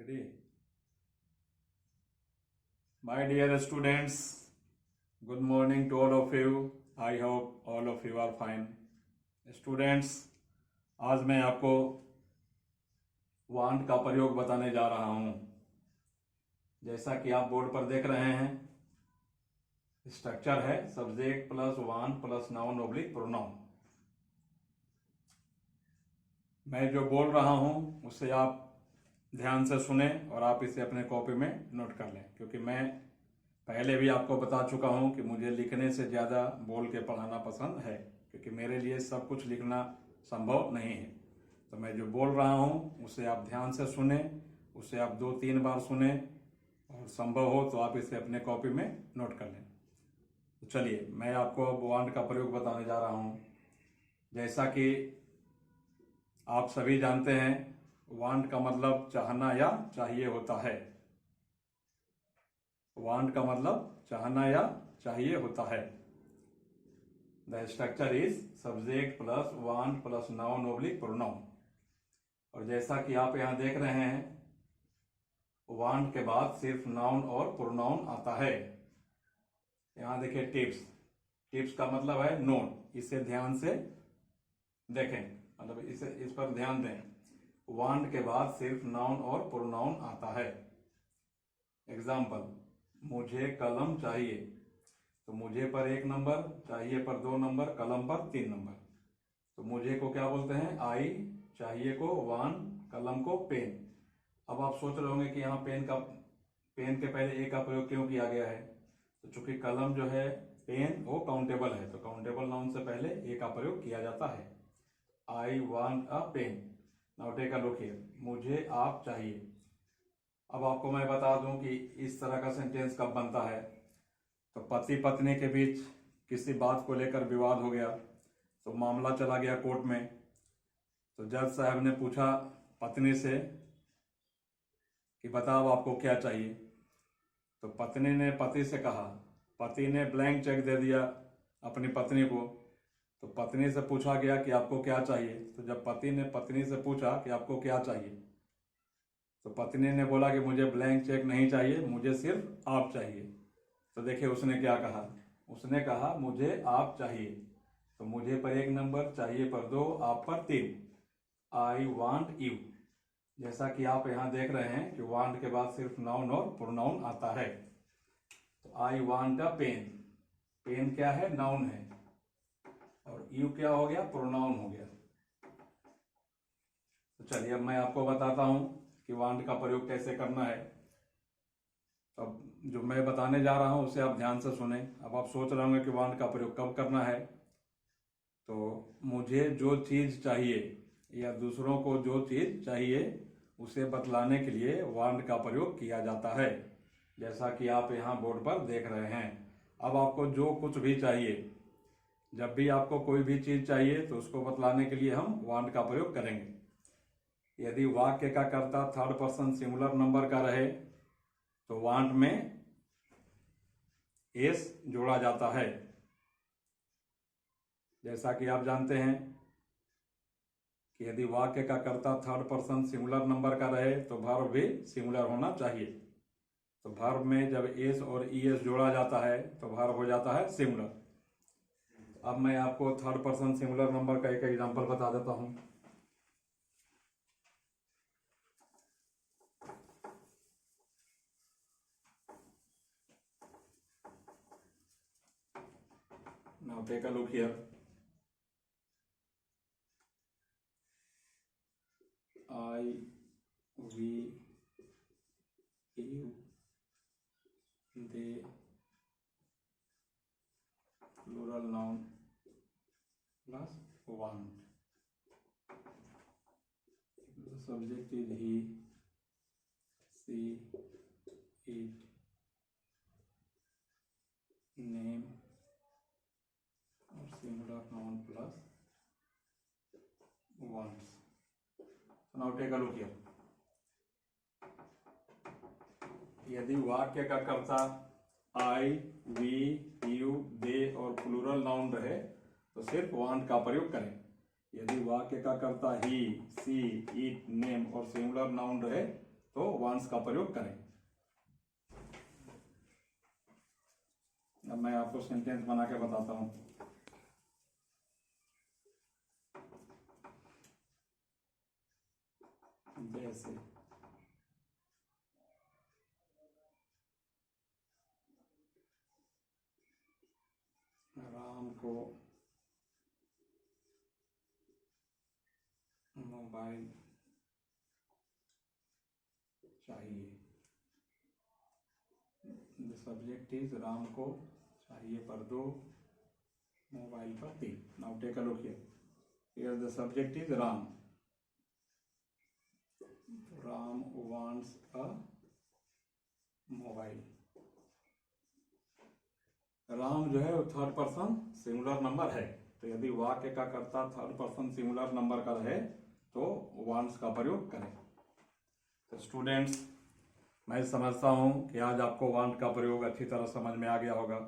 Ready? My dear students, good morning to all of you. I hope all of you are fine. Students, आज मैं आपको want का प्रयोग बताने जा रहा हूं। जैसा कि आप बोर्ड पर देख रहे हैं, स्ट्रक्चर है subject plus want plus noun oblique pronoun. मैं जो बोल रहा हूं उससे आप ध्यान से सुने और आप इसे अपने कॉपी में नोट कर लें, क्योंकि मैं पहले भी आपको बता चुका हूं कि मुझे लिखने से ज़्यादा बोल के पढ़ाना पसंद है, क्योंकि मेरे लिए सब कुछ लिखना संभव नहीं है। तो मैं जो बोल रहा हूं उसे आप ध्यान से सुने, उसे आप 2-3 बार सुने और संभव हो तो आप इसे अपने कॉपी में नोट कर लें। तो चलिए मैं आपको अब वांट का प्रयोग बताने जा रहा हूं। जैसा कि आप सभी जानते हैं, वांट का मतलब चाहना या चाहिए होता है। वांट का मतलब चाहना या चाहिए होता है। The structure is subject plus want plus noun oblique pronoun. और जैसा कि आप यहां देख रहे हैं, वांट के बाद सिर्फ नाउन और प्रोनाउन आता है। यहां देखिए टिप्स। टिप्स का मतलब है नोट। इसे ध्यान से देखें, मतलब इस पर ध्यान दें। वांट के बाद सिर्फ नाउन और प्रोनाउन आता है। एग्जाम्पल, मुझे कलम चाहिए, तो मुझे पर 1 नंबर, चाहिए पर 2 नंबर, कलम पर 3 नंबर। तो मुझे को क्या बोलते हैं? आई, चाहिए को वान, कलम को पेन। अब आप सोच रहे होंगे कि यहाँ पेन के पहले ए का प्रयोग क्यों किया गया है? तो चूंकि कलम जो है, पेन वो काउंटेबल है, तो काउंटेबल नाउन से पहले ए का प्रयोग किया जाता है। I want a pen. Now take a look here, मुझे आप चाहिए। अब आपको मैं बता दूं कि इस तरह का सेंटेंस कब बनता है। तो पति पत्नी के बीच किसी बात को लेकर विवाद हो गया, तो मामला चला गया कोर्ट में। तो जज साहब ने पूछा पत्नी से कि बताओ आपको क्या चाहिए। तो पत्नी ने पति से कहा, पति ने ब्लैंक चेक दे दिया अपनी पत्नी को। तो पत्नी से पूछा गया कि आपको क्या चाहिए। तो जब पति ने पत्नी से पूछा कि आपको क्या चाहिए, तो पत्नी ने बोला कि मुझे ब्लैंक चेक नहीं चाहिए, मुझे सिर्फ आप चाहिए। तो देखिए उसने क्या कहा। उसने कहा मुझे आप चाहिए। तो मुझे पर 1 नंबर, चाहिए पर 2, आप पर 3। I want you. जैसा कि आप यहाँ देख रहे हैं कि वांट के बाद सिर्फ नाउन और प्रोनाउन आता है। तो I want a pen. Pen क्या है? नाउन है। और यू क्या हो गया? प्रोनाउन हो गया। तो चलिए अब मैं आपको बताता हूं कि वांट का प्रयोग कैसे करना है। अब जो मैं बताने जा रहा हूं उसे आप ध्यान से सुने। अब आप सोच रहे होंगे कि वांट का प्रयोग कब करना है। तो मुझे जो चीज चाहिए या दूसरों को जो चीज चाहिए उसे बतलाने के लिए वांट का प्रयोग किया जाता है, जैसा कि आप यहाँ बोर्ड पर देख रहे हैं। अब आपको जो कुछ भी चाहिए, जब भी आपको कोई भी चीज चाहिए तो उसको बतलाने के लिए हम वांट का प्रयोग करेंगे। यदि वाक्य का कर्ता थर्ड पर्सन सिंगुलर नंबर का रहे तो वांट में एस जोड़ा जाता है। जैसा कि आप जानते हैं कि यदि वाक्य का कर्ता थर्ड पर्सन सिंगुलर नंबर का रहे तो वर्ब भी सिंगुलर होना चाहिए। तो वर्ब में जब एस और ईएस जोड़ा जाता है तो वर्ब हो जाता है सिंगुलर। अब मैं आपको थर्ड पर्सन सिंगुलर नंबर का एक एग्जांपल बता देता हूं। Now take a look here. I, we, you, they, plural noun plus want. The subject is he, she, it, name और singular noun plus wants. So now take a look here. यदि वाक्य का कर्ता आई, we, you, दे और plural noun रहे तो सिर्फ want का प्रयोग करें। यदि वाक्य का कर्ता ही, सी, इट, नेम और सिंगुलर नाउन रहे तो वांट्स का प्रयोग करें। अब मैं आपको सेंटेंस बना के बताता हूं। जैसे राम को मोबाइल चाहिए। द सब्जेक्ट इज राम को चाहिए पर 2, मोबाइल पर 3। Now take a look here. Here the subject is Ram. Ram wants a mobile. Ram जो है वो थर्ड पर्सन सिंगुलर नंबर है, तो यदि वाक्य का कर्ता थर्ड पर्सन सिंगुलर नंबर का रहे तो वांट्स का प्रयोग करें। तो स्टूडेंट्स, मैं समझता हूं कि आज आपको वांट का प्रयोग अच्छी तरह समझ में आ गया होगा।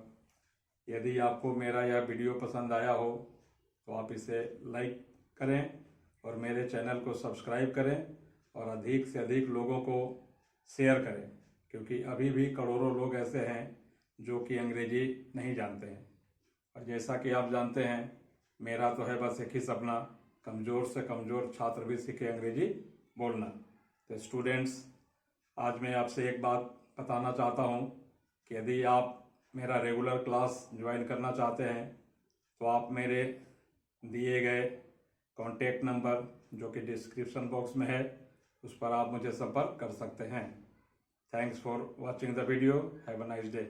यदि आपको मेरा यह वीडियो पसंद आया हो तो आप इसे लाइक करें और मेरे चैनल को सब्सक्राइब करें और अधिक से अधिक लोगों को शेयर करें, क्योंकि अभी भी करोड़ों लोग ऐसे हैं जो कि अंग्रेजी नहीं जानते हैं। और जैसा कि आप जानते हैं, मेरा तो है बस एक ही सपना, कमज़ोर से कमज़ोर छात्र भी सीखे अंग्रेजी बोलना। तो स्टूडेंट्स, आज मैं आपसे एक बात बताना चाहता हूं कि यदि आप मेरा रेगुलर क्लास ज्वाइन करना चाहते हैं तो आप मेरे दिए गए कॉन्टैक्ट नंबर जो कि डिस्क्रिप्शन बॉक्स में है उस पर आप मुझे संपर्क कर सकते हैं। Thanks for watching the video. Have a nice day.